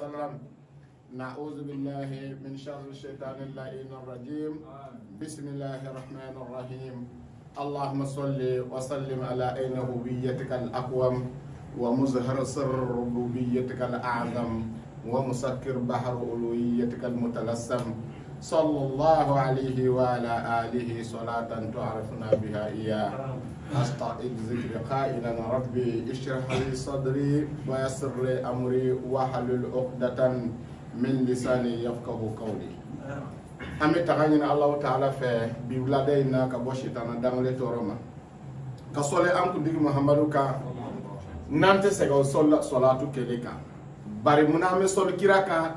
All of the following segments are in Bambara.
وسلم. نعوذ بالله من شر الشيطان اللعين الرجيم. بسم الله الرحمن الرحيم. اللهم صل وسلم على عين هويتك الأقوم ومظهر سر ربوبيتك الأعظم ومسكر بحر ألوهيتك المتلسم. صلى الله عليه وعلى آله صلاة تعرفنا بها إياه. أستعيد ذكر قائلا ربي اشرح لي صدري ويسر لي أمري واحلل عقدة من لساني يفقه قولي. أمي تغنين الله تعالى في بولادينا كبوشيتنا دانغلي تورما كسولي أمكو ديك محمدو كا نانتي سيغو صلاة كليكا bari muna me sol kiraka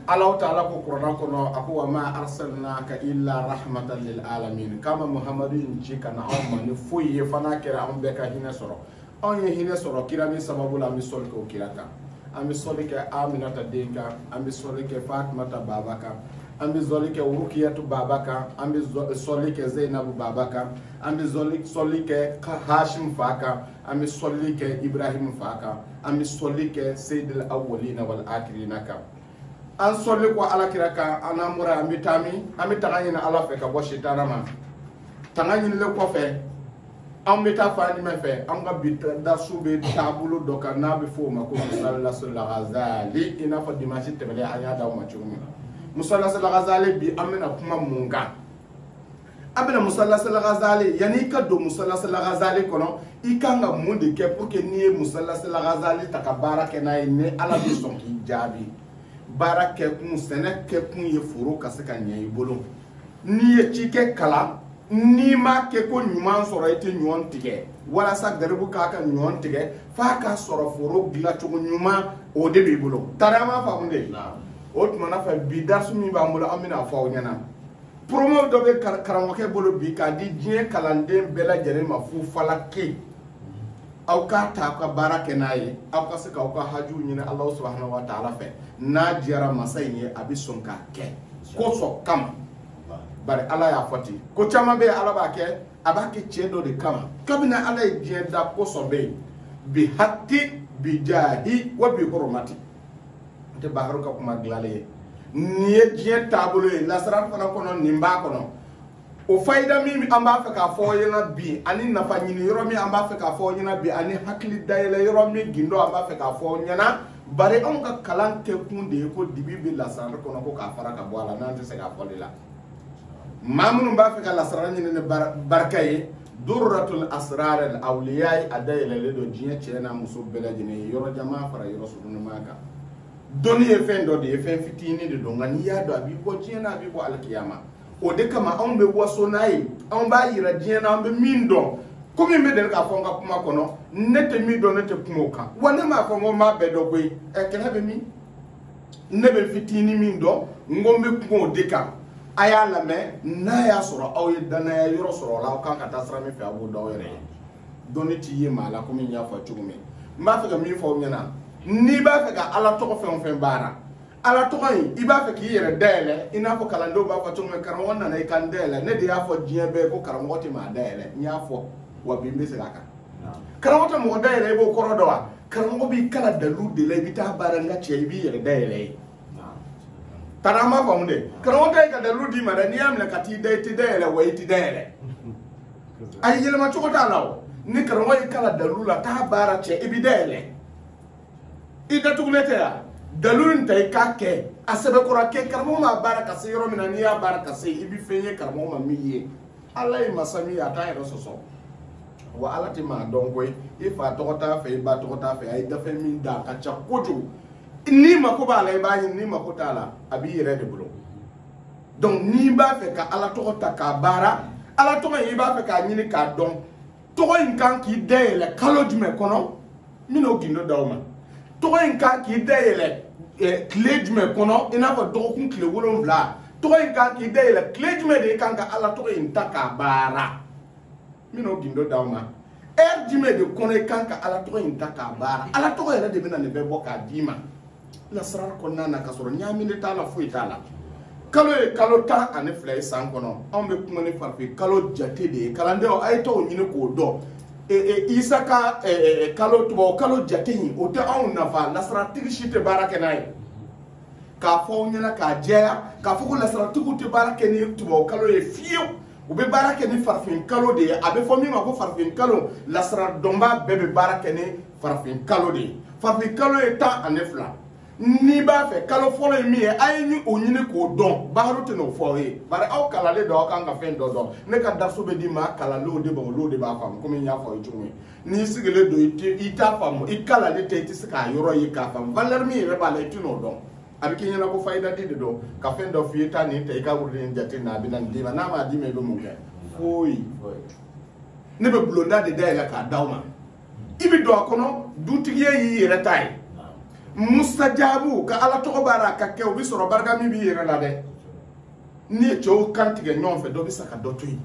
Allah ta'ala ko Qur'an kono ako wa ma arsalnaka illa rahmatan lil alamin kama Muhammadin jika na amma ni fuye fana kira on be ka hina soro on ye hina soro kira ni sababu la mi sol ko kiraka ami sol ke Aminata denka ami sol ke Fatimata babaka ami sol ke Ruqiyatu babaka ami sol ke Zainab babaka ami sol ke Hashim faka ami sol ke Ibrahim faka ami solli ke sayyidul awwalina wal akhirina ka an solli ko ala kiraka anamura ami tagayina ala fe ka bo shitana ma tagayina le ko fe am bita fani me fe am ga bita da sube tabulu do ka nabi fo ma ko sallallahu ghazali ina fa dimashi tebele anya da ma chumi musalla ghazali bi amina kuma munga abena musalla ghazali yani ka do musalla ghazali kono ikanga mundi ke pour que ni musalla ghazali takabara ke na ne ala bi son ki jabi barake kun sene ke kun ye furo kaseka nyai bolo ni ye chike kala ni ma ke ko nyuman soro ite nyon tige wala sa garbu ka ka nyon tige fa ka soro furo gila to nyuma o de bi bolo tarama fa munde o tuma na fa bidasu mi ba mulo amina fa o nyana promo do be karamoke bolo bi ka di jien kalande bela jere ma fu falaki aw ka ta ka barake nayi aw ka sika aw ka haju nyina Allah subhanahu wa ta'ala fe na jara masayye abison ka ke ko so kama bare ala ya foti ko chama be ala ba ke abake chedo de kama kabina ala je da ko so be bi haqqi bi jahi wa bi hurmati te bahru ka kuma glale ni je tabulo la sara fana kono nimba kono o fayda mi amba fa ka fo yana bi ani nafa nyini yoro mi amba fa ka fo yana bi ani hakli dayla yoro mi gindo amba fa ka fo yana bare on ka kalan ke kunde ko dibi bi la sara kono ko ka fara ka boala nan te se ka fo la mamun ba fa ka la sara nyini ne barkaye durratul asrar al awliya adayla le do jinya chena muso bela jine yoro jama fara yoro sunu maka doni e fen do de fen fitini de do ngani ya do abi ko jiena abi ko alkiyama o de kama on be waso nayi on ba yira jiena on be mindo komi me de ka fonga kuma kono nete mi do nete kumoka wone ma ko ma be do gwe e kene be mi nebe fitini mindo ngombe kumo de ka aya la me na ya soro aw ye dana ya yoro soro la kan ka tasra mi fi abu do yere doni ti ye mala komi nya fa chugume ma fa ga mi fo nyana ni ba fa ga ala to ko fen bara ala to yi iba fe ki yere dele ina fo kalando ba fa tumme karam wonna na kan dele ne de ya fo jiebe ko karam woti ma dele nya fo wa bi mbe saka karam wota mo dele bo koro do wa karam go bi kala dalu de le bita baranga che bi yere dele tarama fa munde karam wota ka dalu di ma da ni am na kati de ti dele wa ti dele ay yele ma chokota lawo ni karam wa kala dalu la ta bara che ibi dele ida tuglete ya dalun tay ka ke asebe ko ke karamo ma baraka se yoro mina ni ya baraka se ibi fenye karamo ma miye Allah masami ya ta yero soso wa alati ma dongoy ifa tokota fe ba tokota fe ay dafa min da ka cha kojo ni ma ko ba lay ba ni ma ko tala abi yere de bulo donc ni ba fe ka ala tokota ka bara ala to yi ba fe ka nyini ka don to in kan ki de le kalo jume kono mino gindo dawma togo in kan ki deyele clé jume kono ina fa dogo kun clé wolonvla togo in kan ki deyele clé jume de kan ka ala togo in taka bara mino gindo dawma jume de kono kan ka ala togo in taka bara ala togo yere de bina ne be boka dima la sara ko nana ka soro nyami ne tala fu itala kalo ta ane fly san kono on be kuma ne farfi kalo jate de kalande o ay to nyine ko do Isa ka kalo tubabu kalo jate in o tɛ anw nafa lasararatigi si tɛ baara kɛ n'a ye k'a fɔ aw ɲɛna k'a jɛya k'a fɔ ko lasaratigiw tɛ baara kɛ ni tubabu kalo ye fiyewu u bɛ baara kɛ ni farafin kalo de ye a bɛ fɔ min ma ko farafin kalo lasara dɔnba bɛɛ bɛ baara kɛ ni farafin kalo de ye farafin kalo ye 10 ani 2 n'i b'a fɛ kalo fɔlɔ ye min ye a ye ni o ɲini k'o dɔn Baharu tɛ n'o fɔ aw ye bari aw kalalen don aw kan ka fɛn dɔ dɔn ne ka daso bɛ di maa kalanlenw de ma olu de b'a faamu komi n y'a fɔ aw ye cogo min n'i sigilen don i t'a faamu i kalalen tɛ i tɛ se k'a yɔrɔ ye k'a faamu valeur min yɛrɛ b'a la i tɛ n'o dɔn a bɛ k'i ɲɛna ko fayidadi de don ka fɛn dɔ f'i ye taa nin ta i ka wurudi jate na a bɛ na nin d'i ma n'a m'a d'i ma i bɛ mun kɛ foyi ne bɛ bulonda de dayɛlɛ k'a d'aw ma i bɛ don a kɔnɔ dutigiya y'i yɛrɛ ta ye mustajabu ka ala tɔgɔ b'a la ka kɛ o bɛ sɔrɔ barika min b'i yɛrɛ la dɛ n'i ye cɛw kan tigɛ ɲɔgɔn fɛ dɔ bɛ sa ka dɔ to yen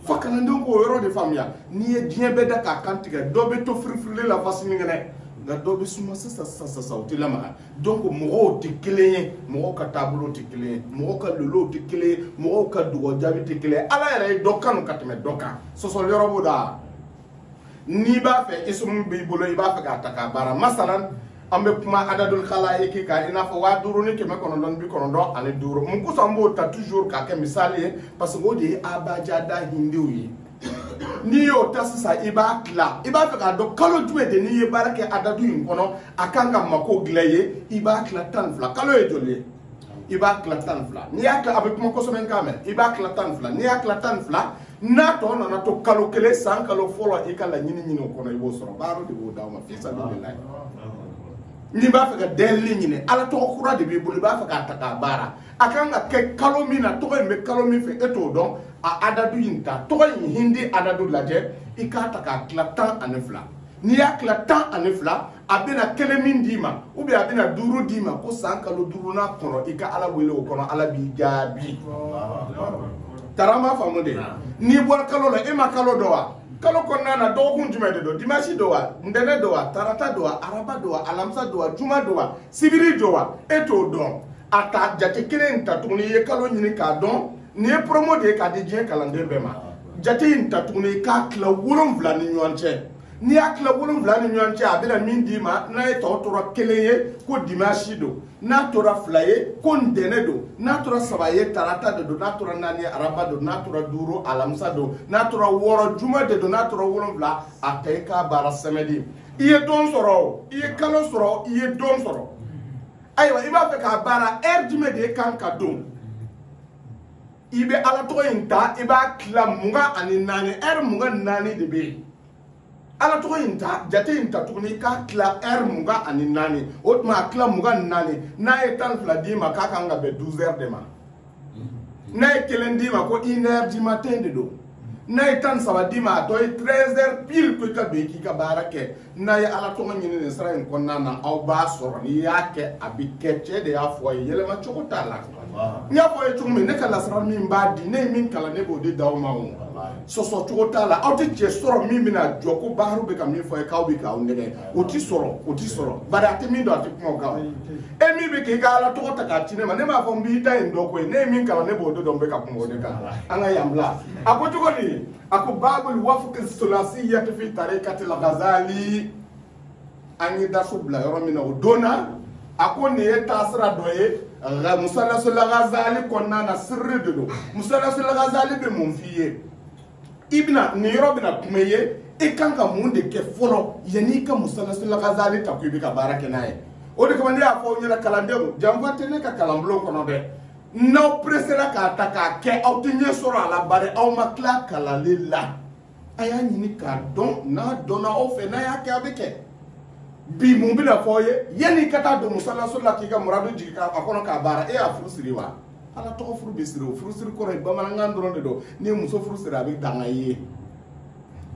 fo kalandenw k'o yɔrɔ de faamuya n'i ye diɲɛ bɛɛ da k'a kan tigɛ dɔ bɛ to firifirili la fo sini kɛnɛ nka dɔ bɛ suma sisan o tɛ lamaga donc mɔgɔw tɛ kelen ye mɔgɔw ka taabolo tɛ kelen ye mɔgɔw ka lolow tɛ kelen ye mɔgɔw ka dugawuwa jaabi tɛ kelen ye ala yɛrɛ ye dɔ kanu ka tɛmɛ dɔ kan sɔsɔli yɔrɔ b'o da n'i b'a fɛ ismu b'i bolo i b'a fɛ k'a ta k'a baara masalan an bɛ kuma adadul khalayiki kan i n'a fɔ 5995 ani 5 mun kosɔn an b'o ta toujours k'a kɛ misali ye parce que o de ye abajada hindiw ye n'i y'o ta sisan i b'a tila i b'a fɛ k'a dɔn kalo jumɛn de n'i ye baara kɛ adadu in kɔnɔ a kan ka mako dilan ye i b'a tila 12 kalo ye joli ye i b'a tila 12 n'i y'a tila a bɛ kuma kosɛbɛ kan mɛn i b'a tila 12 n'i y'a tila 12 n'a tɔ nana to kalo kelen san kalo fɔlɔ i ka laɲini ɲini o kɔnɔ i b'o sɔrɔ baara de b'o d'aw ma fi sabilillahi n'i b'a fɛ ka dɛli ɲini ala tɔgɔ kura de b'i bolo i b'a fɛ k'a ta k'a baara a kan ka kɛ kalo min na tɔgɔ in bɛ kalo min fɛ e t'o dɔn a adadu in ta tɔgɔ in hindi adadu lajɛ i k'a ta k'a tila 10 ani 2 n'i y'a tila 10 ani 2 a bɛna kelen min d'i ma ou bien a bɛna 5 d'i ma ko san kalo 5nan kɔnɔ i ka ala wele o kɔnɔ ala b'i jaabi tara ma faamu de n'i bɔra kalo la e ma kalo dɔn wa kalo kɔnɔna na dɔgɔkun jumɛn de don dimanche don wa ntɛnɛ don wa tarata don wa araba don wa alamisa don wa juma don wa sibiri don wa e t'o dɔn a ta jate kelen in ta tuguni i ye kalo ɲini k'a dɔn nin ye promo de ye k'a di diɲɛ kalanden bɛɛ ma jate in ta tuguni i k'a tila 7 ni ɲɔgɔn cɛ n'i y'a tila 7 ni ɲɔgɔn cɛ a bɛna min d'i ma n'a ye tɔw tora 1 ye ko dimanche don n'a tora 2 ye ko ntɛnɛ don n'a tora 3 ye tarata de don n'a tora 4 ye araba don n'a tora 5 alamisa don n'a tora 6 juma de don n'a tora 7 a ta i k'a baara samedi i ye don sɔrɔ o i ye kalo sɔrɔ i ye don sɔrɔ ayiwa i b'a fɛ k'a baara heure jumɛn de kan ka don i bɛ ala tɔgɔ in ta i b'a tila 24 heure 24 de bɛ yen ala tɔgɔ in ta jate in ta tuguni i k'a tila heure 24 o tuma a tila 24 n'a ye 12 d'i ma k'a kan ka bɛn 12 heures de ma n'a ye 1 d'i ma ko 1 heure du matin de don n'a ye 13 d'i ma a tɔ ye 13 heures pile ko i ka don i k'i ka baara kɛ n'a ye ala tɔgɔ ɲini nin sira in kɔnɔna na aw b'a sɔrɔ n'i y'a kɛ a bɛ kɛ cɛ de y'a fɔ a ye yɛlɛma cogo t'a la n y'a fɔ a ye cogo min ne ka lasara min b'a di ne ye min kalan ne b'o di d'aw ma o sɔsɔ cogo t'a la aw tɛ cɛ sɔrɔ min bɛna jɔ ko Baharu bɛ ka min fɔ ye k'aw bɛ k'aw nɛgɛ o tɛ sɔrɔ bari a tɛ min dɔn a tɛ kuma o kan e min bɛ k'i ka ala tɔgɔ ta k'a ci ne ma ne m'a fɔ n b'i da yen dɔn koyi ne ye min kalan ne b'o de dɔn n bɛ ka kuma o de kan an ka yan bila a ko cogo di a ko babul wafqi sulasiyyati fi tariqatil Ghazali an ye daso bila yɔrɔ min na o don na a ko nin ye taasira dɔ ye musalasul Ghazali kɔnɔna na sirri de don musalasul Ghazali bɛ mun f'i ye i bɛna nin yɔrɔ bɛna kuma i ye i kan ka mun de kɛ fɔlɔ yanni i ka musalasul Ghazali ta ko i bɛ ka baara kɛ n'a ye o de kama ne y'a fɔ aw ɲɛna kalandenw janfa tɛ ne ka kalanbulon kɔnɔ dɛ n'aw presera k'a ta k'a kɛ aw tɛ ɲɛ sɔrɔ a la bari aw ma tila kalanli la a y'a ɲini k'a dɔn n'a dɔnna aw fɛ n'a y'a kɛ a bɛ kɛ bi mun bɛna fɔ aw ye yanni i ka taa don musalaso la k'i ka muradu jigin a kɔnɔ k'a baara e y'a furu siri wa ala tɔgɔ furu bɛ siri o furu siri kɔrɔ ye bamanankan dɔrɔn de don ni muso furu siri a bɛ danga i ye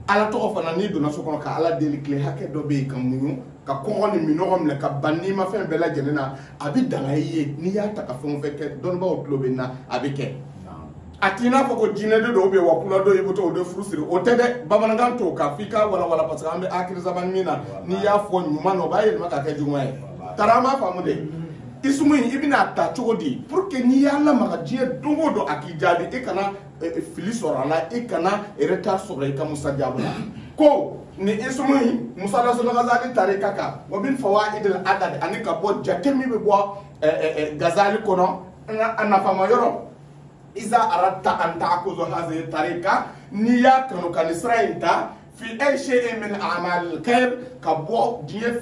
ala tɔgɔ fana n'i donna so kɔnɔ ka ala deli tile hakɛ dɔ bɛ yen ka muɲu ka kɔngɔ ni minɔgɔ minɛ ka ban n'i ma fɛn bɛɛ lajɛlen na a bɛ danga i ye n'i y'a ta ka fɛn o fɛn kɛ dɔnnibaw tulo bɛ na a bɛ kɛ a t'i n'a fɔ ko jinɛ de don wa kula dɔ i bɛ to o de furu siri o tɛ dɛ bamanankan t'o kan f'i k'a walawala parce que an bɛ akiri zamani min na n'i y'a fɔ ɲuman na o b'a yɛlɛma ka kɛ juguman ye tara an b'a faamu de isumu in i bɛna ta cogo di pour que n'i y'a lamaga diɲɛ don o don a k'i jaabi i kana fili sɔrɔ a la i kana retard sɔrɔ i ka musajabu la ko ni ismuhi musalasul ghazali tarikaka wa min fawaid al adad anika bo jatemi be bo ghazali kono ana fama yoro iza aradta an ta'khudhu hadhihi tarika niya kanu kan isra'ilta fi ay shay'in min a'mal al-khair kabo die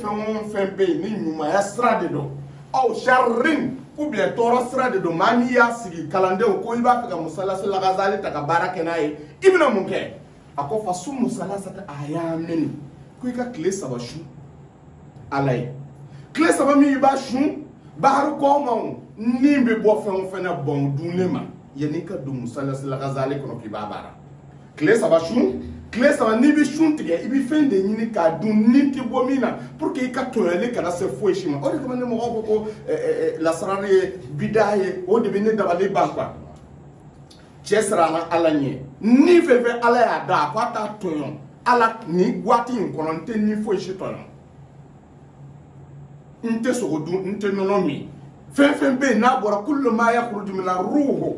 fembe ni nyuma yasra de do aw sharrin ou bien toro sra de do maniya sigi kalande ko iba ka musalasul ghazali taka baraka nayi ibna munke ako fasu musalasata ayamin kuika kle sabashu alay kle sabami ba shu bahar ko mon nimbe bo fena bon dunema yani ka do musalasul ghazali kono ki babara kle sabashu kle saba ni bi shuntige ibi fende nyini ka dun niti bomina pour que ka toyele kana se foishima o de ko ne mo ko la sarare bidaye o de bene dabale ba kwa chesrana alanye ni fefe ala ya da kwata toyon ala ni gwati nkono nte ni foishi toyon nte so du nte nonomi fefe be na bora kullu ma yakhruju min ar-ruh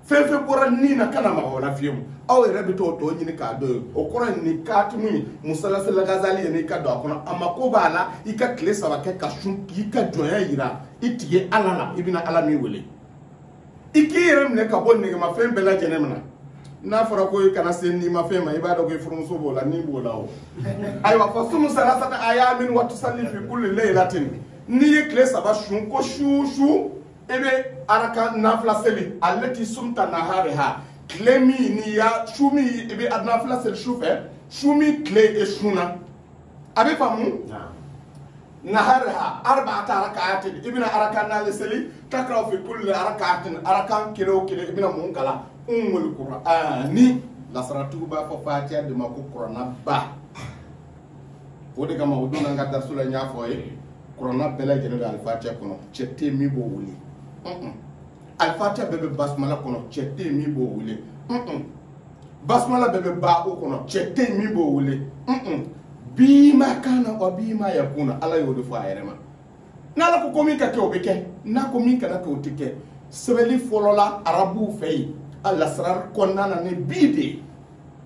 fefe bora ni na kana ma wala fiyemu aw yɛrɛ bɛ to ɲini k'a dɔn o kɔrɔ ni kaatimu musalasala ghazali ye n'i ka don a kɔnɔ a mako b'a la i ka tile 3 kɛ ka sun k'i ka jɔnya yira i tige ala la i bɛna ala min wele i k'i yɛrɛ minɛ ka bɔ nɛgɛmafɛn bɛɛ lajɛlen min na n'a fɔra ko i kana se nimafɛn ma i b'a dɔn ko i furumuso b'o la ni b'o la o ayiwa fasumu salasata ayamin wa tusalli fi kulli laylatin n'i ye tile 3 sun ko su i bɛ araka nafila seli allati sumta nahariha Klemi ni ya shumi ibi adna fila sel shufe shumi kle e shuna abe famu naharha arba'ata rak'atin ibna arakan nalisali takraw fi kulli rak'atin arakan kilo ibna munkala qur'ani la saratu ba fa fatiha de mako qur'ana ba wode kama uduna ngadar sula nyafoye qur'ana bela jere al fatiha kono cette mi bo wuli Al-Fatiha bebe basmala kono chete mi bo wule basmala bebe ba o kono chete mi bo wule bima kana wa bima yakuna ala yo defo ayrema nala ko komi ka ke obeke na komi kana ko tike sebeli folola arabu fei alla srar konnana ne bide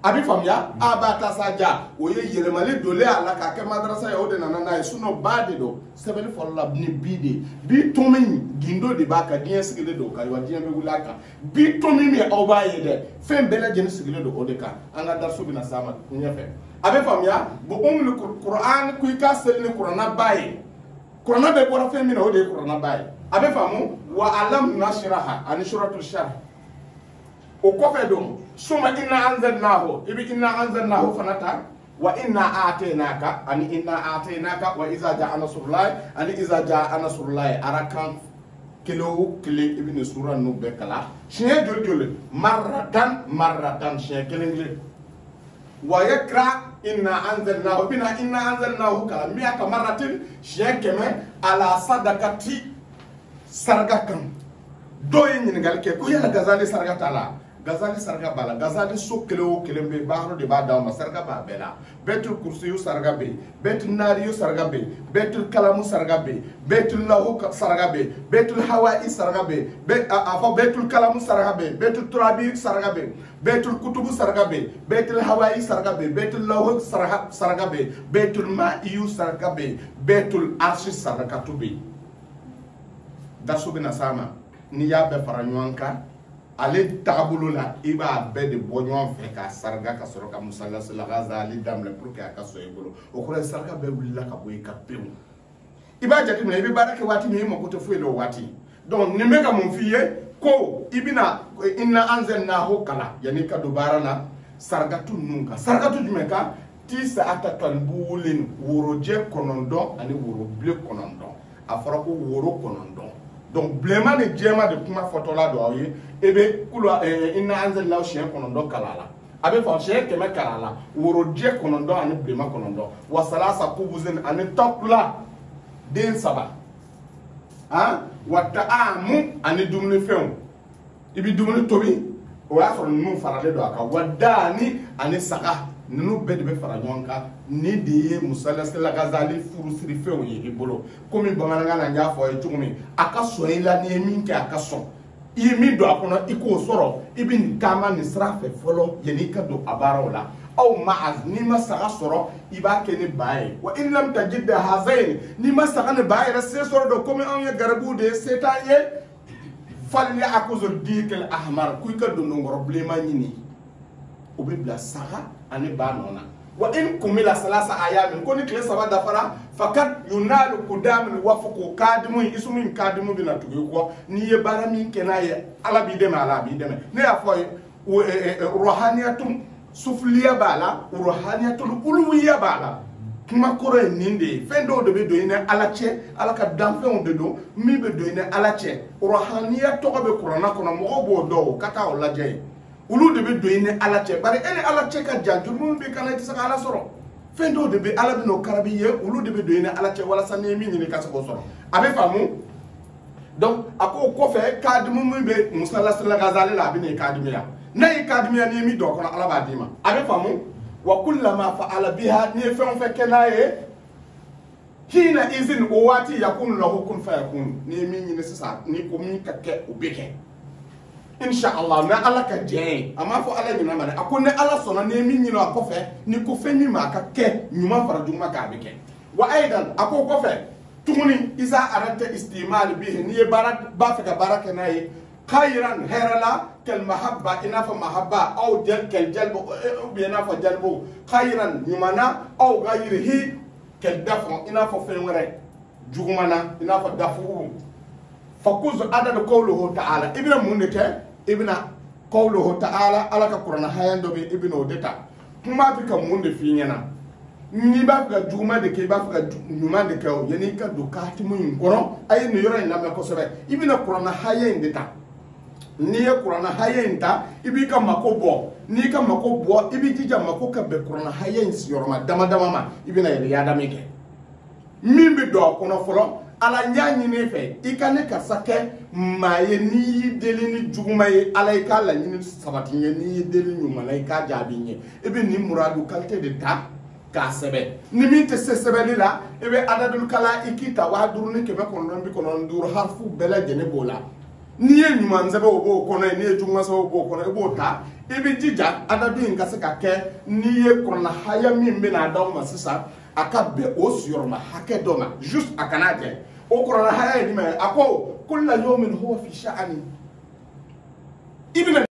abi famya abata saja o ye yelemale dole ala ka ke madrasa yo de nana suno bade do sebeli folola ni bide bi tomi gindo de baka dien sigile do ka wa dien be wulaka bi tomi mi oba yede fem bela jeni sigile do odeka anga darso bina sama nyefe abi famya bo umul qur'an ku ka selni qur'ana baye qur'ana be bora fem mi no de qur'ana baye abi famu wa alam nashraha an shuratul sharh o kofe dum suma inna anzalnahu ibi inna anzalnahu fanata wa inna atainaka ani inna atainaka wa iza jaa nasrullahi ani iza jaa nasrullahi arakan kilo ibn sura no bekala shiye jole marratan shiye kelengile wa yakra inna anzalnahu bina inna anzalnahu kala miaka marratin shiye keme ala sadaqati sargakan doye nyingal ke ko yalla gazali sargata la Gazali sarga bala gazali so kelo kelembe bahro de ba daw ma sarga ba bela betul kursiyu sarga be betul nariyu sarga be betul kalamu sarga be betul lahu sarga be betul hawa'i sarga be afa betul kalamu sarga be betul turabi sarga be betul kutubu sarga be betul hawa'i sarga be betul lahu sarga be betul ma'iyu sarga be betul arshi sarga tubi dasu bina sama ni ya be faranywanka ale tabulu la iba be de bonyon fe ka sarga ka soro ka musalla sala ghazali damle pour que aka so ebolo o ko sarga be willa ka boy ka pew iba jati me ibi barake wati mi mo ko to fuelo wati donc ni meka mon fiye ko ibina inna anzalnahu kala yani ka dubara na sarga tu nunka sarga tu jumeka tisa atatan bulin woro je konondo ani woro ble konondo afara ko woro konondo donc blema de djema de kuma fotola do ayi ebe kulwa inna anzalnahu shay'an konondo kalala abe fa shay'an kema kalala woro je konondo ani blema konondo wa salasa kubuzin ani tokla den saba ha wa ta'amu ani dumni few ibi dumni tobi o ya so nu farale do aka wadani ani saka nunu bɛɛ de bɛ fara ɲɔgɔn kan ni de ye musalasala ghazali furusiri fɛnw ye i bolo komi bamanankan na n y'a fɔ a ye cogo min a ka sɔn i la n'i ye min kɛ a ka sɔn i ye min don a kɔnɔ i k'o sɔrɔ i bɛ nin taama nin sira fɛ fɔlɔ yanni i ka don a baaraw la أو معز نما سغسرة يباك نباي وإن لم تجد هذين نما سغن باي رسيسر دو كم أن يجربوا ده ستاي فليأخذ الديك الأحمر كويك دون بروبليما نيني وبيبلا سغا أني بانونا وإن كمل 3 أيام كوني كلا سبا دفرا فقط ينال قدام الوفق كادمو يسمين كادمو بنا تقول نيه بارمين كناي على بيدم نيه أفوي روحانياتهم سفلية بالا روحانياتهم أولوية بالا kuma kore ninde fendo de be doine alache alaka damfe on de do mi be doine alache rohaniya to be qur'ana kono mo bo do kata o laje ulu de be doine alache bari ene alache ka jantu mo be kana ti saka ala soro fendo de be ala no karabiye ulu de be doine alache wala sanne mi ni ka sako soro abe famu donc ako ko fe kadmu mi be musalla sallallahu alaihi wasallam bi ne kadmiya nay kadmiya ni mi do kono ala ba dima abe famu وكلما فعل بها نيفون فكناي حين إذن واتي يكون له كن فيكون نيمي نسسا نيكومي كك وبك إن شاء الله ما على كجين أما فعل من أمانة أكون على صنع نيمي نيلو أكفى نيكوفني ما كك نيما فرجوا ما كابك وأيضا أكو كفى توني إذا أردت استعمال به نيه بارك بافك بارك ناي خيرا هرلا كالمحبة إناف محبة أو كالجلب بيناف جلب خيرا يمنا أو غيره كالدفع إناف فنوري جومنا إناف دفعه فكوز عدد قوله تعالى ابن منك ابن قوله تعالى على كقرآن هايان دوبي ابن ودتا كما بك من فينا ni ba ga juma de ke ba ga nyuma de ke o yani ka do ka ti mun ngoro ay no yoro na me ko sebe ibina qur'ana hayen de ta ni ye qur'ana hayen ta ibi ka mako bo ni ka mako bo ibi jija mako ka be qur'ana hayen si yoro ma dama ma ibina ya da meke min bi do kono folo ala nyanyi ne fe ikane ka sake maye ni deli ni juguma ye ala ka la ni sabati ni deli nyuma la ka jabi nye ibi ni muradu kalte de ta ka sebe ni min te sebe la ebe adadul kala ikita wa duruni kebe konon bi konon dur harfu bela jene bola ni ye nyuma nzebe obo kono ni ye juma so obo kono ebo ta ebe jija adadu inga se ka ke ni ye kono haya min be na daw masisa akabe osyor ma hake doma just akanaje o kono haya ni me ako kullu yawmin huwa fi sha'ani ibn